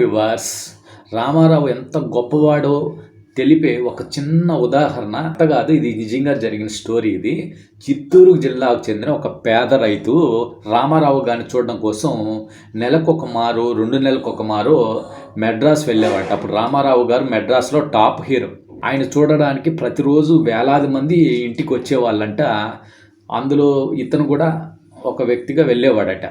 Viewers Ramarao ఎంత గొప్పవాడో తెలిపే ఒక చిన్న ఉదాహరణ కాదు, ఇది నిజంగా జరిగిన స్టోరీ. ఇది చిత్తూరు జిల్లాకు చెందిన ఒక పేద రైతు రామారావు గారిని చూడడం కోసం నెలకొక మారు 2 నెలలకు మారు మెడ్రాస్ వెళ్ళేవాట. అప్పుడు రామారావు గారు మెడ్రాస్లో టాప్ హీరో. ఆయన చూడడానికి ప్రతిరోజు వేలాది మంది ఇంటికి వచ్చేవాళ్ళంట. అందులో ఇతను కూడా ఒక వ్యక్తిగా వెళ్ళేవాడట.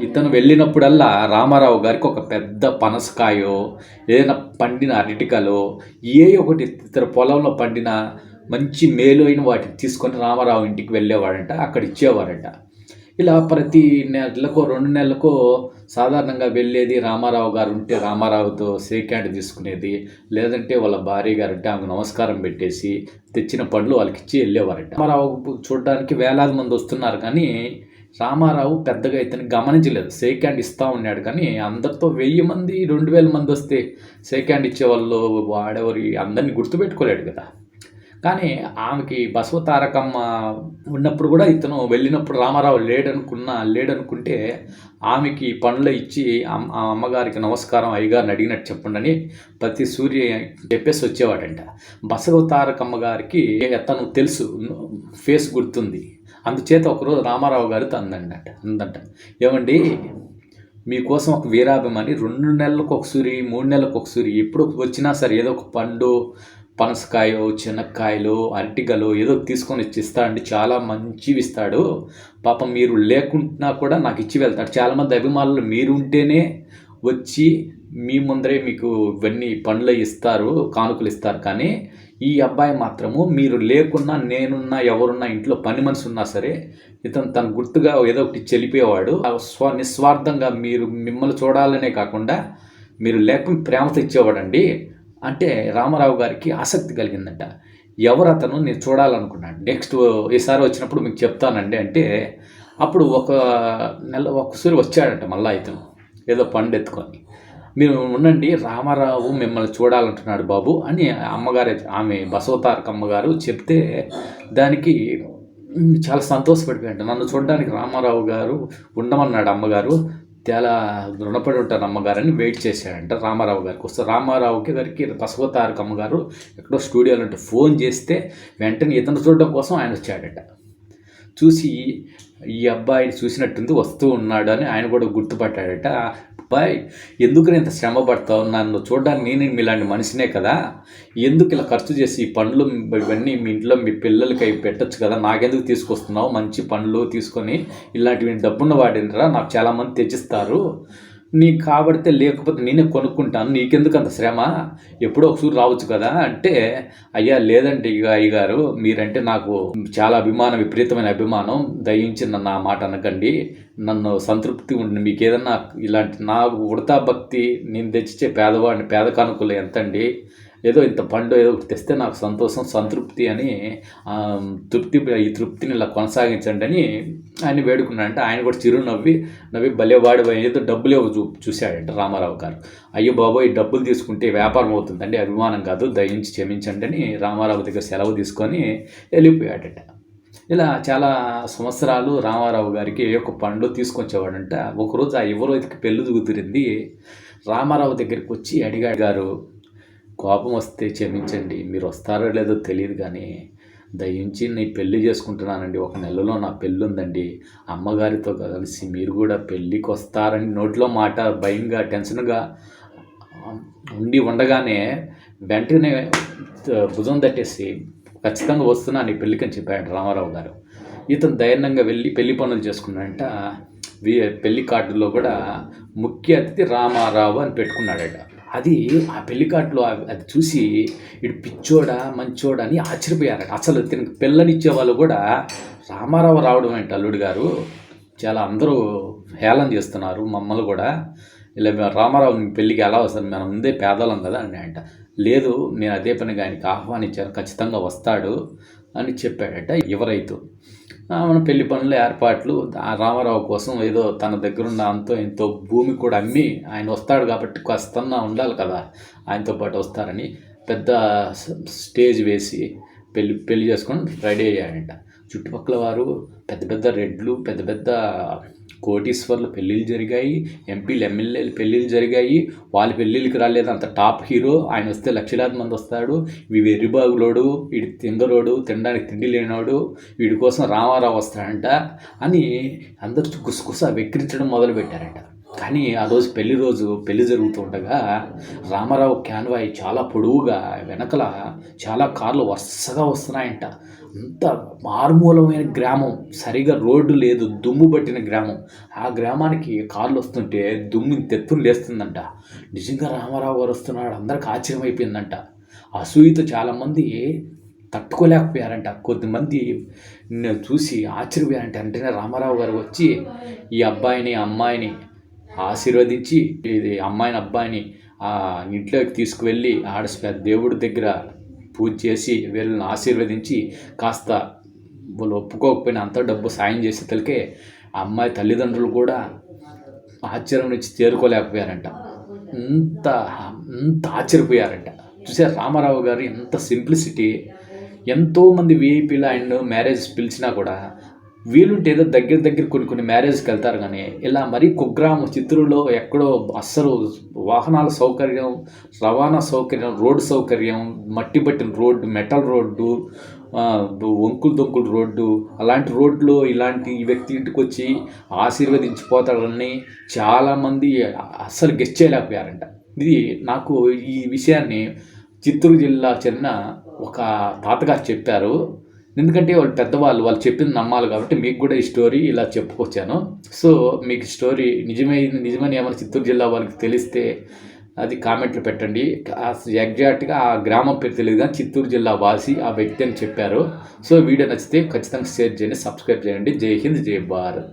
ఇతను వెళ్ళినప్పుడల్లా రామారావు గారికి ఒక పెద్ద పనసకాయో, ఏదైనా పండిన అరటికలో, ఒకటి ఇతర పొలంలో పండిన మంచి మేలు అయిన వాటిని తీసుకొని రామారావు ఇంటికి వెళ్ళేవాడంట, అక్కడ ఇచ్చేవాడంట. ఇలా ప్రతి నెలకో 2 నెలలకో సాధారణంగా వెళ్ళేది. రామారావు గారు ఉంటే రామారావుతో షేక్ హ్యాండ్ తీసుకునేది, లేదంటే వాళ్ళ భార్య గారు అంటే ఆమెకు నమస్కారం పెట్టేసి తెచ్చిన పండ్లు వాళ్ళకి ఇచ్చి వెళ్ళేవారంట. రామారావు చూడడానికి వేలాది మంది వస్తున్నారు, కానీ రామారావు పెద్దగా ఇతను గమనించలేదు. షేక్ హ్యాండ్ ఇస్తూ ఉన్నాడు, కానీ అందరితో 1000 మంది 2000 మంది వస్తే షేక్ హ్యాండ్ ఇచ్చేవాళ్ళు వాడెవరి అందరినీ గుర్తుపెట్టుకోలేడు కదా. కానీ ఆమెకి బసవ తారకమ్మ ఉన్నప్పుడు కూడా ఇతను వెళ్ళినప్పుడు రామారావు లేడనుకుంటే ఆమెకి పనులు ఇచ్చి ఆ అమ్మగారికి నమస్కారం అయ్యగారిని అడిగినట్టు చెప్పండి అని ప్రతి సూర్య చెప్పేసి వచ్చేవాడంట. బసవ తారకమ్మ గారికి తను తెలుసు, ఫేస్ గుర్తుంది. అందుచేత ఒకరోజు రామారావు గారు అందంట, ఏమండి మీకోసం ఒక వీరాభిమాని 2 నెలలకు ఒకసారి 3 నెలలకు ఒకసారి ఎప్పుడు వచ్చినా సరే ఏదో ఒక పండు, పనసకాయో, చెనక్కాయలు, అరటికలు ఏదో తీసుకొని ఇస్తాడండి. చాలా మంచివి ఇస్తాడు. పాపం మీరు లేకున్నా కూడా నాకు ఇచ్చి వెళ్తాడు. చాలామంది అభిమానులు మీరు ఉంటేనే వచ్చి మీ ముందరే మీకు ఇవన్నీ పండ్లు ఇస్తారు, కానుకలు ఇస్తారు. కానీ ఈ అబ్బాయి మాత్రము మీరు లేకున్నా, నేనున్నా, ఎవరున్నా, ఇంట్లో పని మనిషి ఉన్నా సరే ఇతను తన గుర్తుగా ఏదో ఒకటి చెలిపేవాడు. నిస్వార్థంగా మిమ్మల్ని చూడాలనే కాకుండా మీరు లేకుండా ప్రేమతో ఇచ్చేవాడండి అంటే రామారావు గారికి ఆసక్తి కలిగిందంట. ఎవరు అతను నేను చూడాలనుకున్నాడు. నెక్స్ట్ ఈసారి వచ్చినప్పుడు మీకు చెప్తానండి అంటే అప్పుడు ఒకసారి వచ్చాడంట మళ్ళీ ఇతను ఏదో పండు ఎత్తుకొని. మీరు ఉండండి, రామారావు మిమ్మల్ని చూడాలంటున్నాడు బాబు అని ఆమె బసవతారకమ్మ గారు చెప్తే దానికి చాలా సంతోషపడిపోయాడు. నన్ను చూడడానికి రామారావు గారు ఉండమన్నాడు అమ్మగారు, చాలా రుణపడి ఉంటాను అమ్మగారని వెయిట్ చేశాడంట. రామారావు గారికి వస్తే రామారావు గారికి బసవతారకమ్మ గారు ఎక్కడో స్టూడియోలో ఉంటే ఫోన్ చేస్తే వెంటనే ఇతను చూడడం కోసం ఆయన వచ్చాడట. చూసి ఈ అబ్బాయిని చూసినట్టుంది, వస్తూ ఉన్నాడు అని ఆయన కూడా గుర్తుపట్టాడట. అబ్బాయి ఎందుకు ఇంత శ్రమ పడతావు, నన్ను చూడడానికి నేను మీలాంటి మనిషినే కదా, ఎందుకు ఇలా ఖర్చు చేసి ఈ పండ్లు ఇవన్నీ మీ ఇంట్లో మీ పిల్లలకి అవి పెట్టచ్చు కదా, నాకెందుకు తీసుకొస్తున్నావు, మంచి పండ్లు తీసుకొని ఇలాంటివి డబ్బున్న వాడినరా, నాకు చాలామంది తెచ్చిస్తారు, నీకు కాబడితే లేకపోతే నేనే కొనుక్కుంటాను, నీకెందుకు అంత శ్రమ, ఎప్పుడో ఒకసారి రావచ్చు కదా అంటే, అయ్యా లేదండి అయ్యగారు, మీరంటే నాకు చాలా అభిమానం, విపరీతమైన అభిమానం, దయించి నన్ను ఆ మాట అనకండి, నన్ను సంతృప్తి ఉండి మీకు ఏదన్నా ఇలాంటి నాకు ఉడతా భక్తి నేను తెచ్చిచ్చే పేదవాడిని పేద కానుకలు ఎంతండి, ఏదో ఇంత పండు ఏదో ఒకటి తెస్తే నాకు సంతోషం, సంతృప్తి అని ఈ తృప్తిని ఇలా కొనసాగించండి అని ఆయన వేడుకున్నాడంటే ఆయన కూడా నవ్వి భలేవాడు ఏదో డబ్బులు చూశాడంట రామారావు గారు. అయ్యో బాబోయ్, ఈ డబ్బులు తీసుకుంటే వ్యాపారం అవుతుందండి, అభిమానం కాదు, దయించి క్షమించండి అని రామారావు దగ్గర సెలవు తీసుకొని వెళ్ళిపోయాడట. ఇలా చాలా సంవత్సరాలు రామారావు గారికి ఒక పండు తీసుకొచ్చేవాడంట. ఒకరోజు ఆ యువరోజుకి పెళ్ళి కుదిరింది. రామారావు దగ్గరికి వచ్చి అడిగాడు, కోపం వస్తే క్షమించండి, మీరు వస్తారో లేదో తెలియదు, కానీ దయించి నేను పెళ్ళి చేసుకుంటున్నానండి, 1 నెలలో నా పెళ్ళి ఉందండి, అమ్మగారితో కలిసి మీరు కూడా పెళ్ళికి వస్తారని నోట్లో మాట భయంగా టెన్షన్గా ఉండగానే వెంటనే భుజం తట్టేసి ఖచ్చితంగా వస్తున్నాను ఈ పెళ్ళికి అని చెప్పాడు రామారావు గారు. ఇతను ధైర్యంగా వెళ్ళి పెళ్లి పనులు చేసుకున్నాడంట. పెళ్లి కార్డులో కూడా ముఖ్య అతిథి రామారావు అని పెట్టుకున్నాడట. అది ఆ పెళ్లి కార్డులో అది చూసి ఇటు పిచ్చోడా మంచోడా అని ఆశ్చర్యపోయారట. అసలు తినకి పిల్లనిచ్చే వాళ్ళు కూడా రామారావు రావడం ఏంటి అల్లుడు గారు, చాలా అందరూ హేళన చేస్తున్నారు మమ్మల్ని కూడా, ఇలా రామారావు పెళ్ళికి ఎలా వస్తారు, మనం ముందే పేదలం కదా అని అంట. లేదు, నేను అదే పనిగా ఆయనకి ఆహ్వానించాను, ఖచ్చితంగా వస్తాడు అని చెప్పాడట యువరైతు. మన పెళ్లి పనుల ఏర్పాట్లు రామారావు కోసం ఏదో తన దగ్గరున్న అంతో ఎంతో భూమి కూడా అమ్మి ఆయన వస్తాడు కాబట్టి కాస్తన్నా ఉండాలి కదా, ఆయనతో పాటు వస్తారని పెద్ద స్టేజ్ వేసి పెళ్లి చేసుకొని రెడీ అయ్యాడంట. చుట్టుపక్కల వారు పెద్ద పెద్ద రెడ్లు, పెద్ద పెద్ద కోటీశ్వర్లు పెళ్ళిళ్ళు జరిగాయి, ఎంపీలు ఎమ్మెల్యేలు పెళ్ళిళ్ళు జరిగాయి. వాళ్ళ పెళ్ళిళ్ళకి రాలేదు, అంత టాప్ హీరో. ఆయన వస్తే లక్షలాది మంది వస్తాడు. వీడు ఎరిబాగులోడు, వీడి తింగరోడు, తినడానికి తిండి లేనివాడు, వీడి కోసం రామారావు వస్తాడంట అని అందరూ గుసగుస వెక్కిరించడం మొదలుపెట్టారంట. కానీ ఆ రోజు పెళ్లి జరుగుతుండగా రామారావు క్యాన్వాయ్ చాలా పొడవుగా వెనకల చాలా కార్లు వరుసగా వస్తున్నాయంట. అంత మారుమూలమైన గ్రామం, సరిగా రోడ్డు లేదు, దుమ్ము పట్టిన గ్రామం. ఆ గ్రామానికి కార్లు వస్తుంటే దుమ్ము తెత్తులు లేస్తుందంట. నిజంగా రామారావు గారు వస్తున్నాడు, అందరికి ఆశ్చర్యం అయిపోయిందంట. అసూయతో చాలామంది తట్టుకోలేకపోయారంట. కొద్దిమంది చూసి ఆశ్చర్యపోయారంట. వెంటనే రామారావు గారు వచ్చి ఈ అబ్బాయిని అమ్మాయిని ఆశీర్వదించి, ఇది అమ్మాయిని అబ్బాయిని ఇంట్లోకి తీసుకువెళ్ళి దేవుడి దగ్గర పూజ చేసి వీళ్ళని ఆశీర్వదించి కాస్త వాళ్ళు ఒప్పుకోకపోయినా అంత డబ్బు సాయం చేసేతలకే ఆ అమ్మాయి తల్లిదండ్రులు కూడా ఆశ్చర్యం నుంచి తేరుకోలేకపోయారంట. అంత ఆశ్చర్యపోయారంట. చూసారు రామారావు గారు ఎంత సింప్లిసిటీ. ఎంతోమంది విఐపీలు ఆయన మ్యారేజ్ పిలిచినా కూడా వీలుంటే ఏదో దగ్గర కొన్ని మ్యారేజ్కి వెళ్తారు. కానీ ఇలా మరీ కుగ్రామం చిత్తూరులో ఎక్కడో అస్సలు వాహనాల సౌకర్యం, రవాణా సౌకర్యం, రోడ్డు సౌకర్యం, మట్టి పట్టిన రోడ్డు, మెటల్ రోడ్డు, వంకులు రోడ్డు, అలాంటి రోడ్లో ఇలాంటి వ్యక్తి ఇంటికి వచ్చి ఆశీర్వదించిపోతాడని చాలామంది అస్సలు గెస్ట్ చేయలేకపోయారంట. ఇది నాకు ఈ విషయాన్ని చిత్తూరు జిల్లా చెందిన ఒక తాతగారు చెప్పారు. ఎందుకంటే వాళ్ళు పెద్దవాళ్ళు, వాళ్ళు చెప్పింది నమ్మాలి కాబట్టి మీకు కూడా ఈ స్టోరీ ఇలా చెప్పుకొచ్చాను. సో మీకు స్టోరీ నిజమని ఏమైనా చిత్తూరు జిల్లా వాళ్ళకి తెలిస్తే అది కామెంట్లు పెట్టండి. ఎగ్జాక్ట్గా ఆ గ్రామం పేరు తెలియదు కానీ చిత్తూరు జిల్లా వాసి ఆ వ్యక్తి అని చెప్పారు. సో వీడియో నచ్చితే ఖచ్చితంగా షేర్ చేయండి, సబ్స్క్రైబ్ చేయండి. జై హింద్, జై భారత్.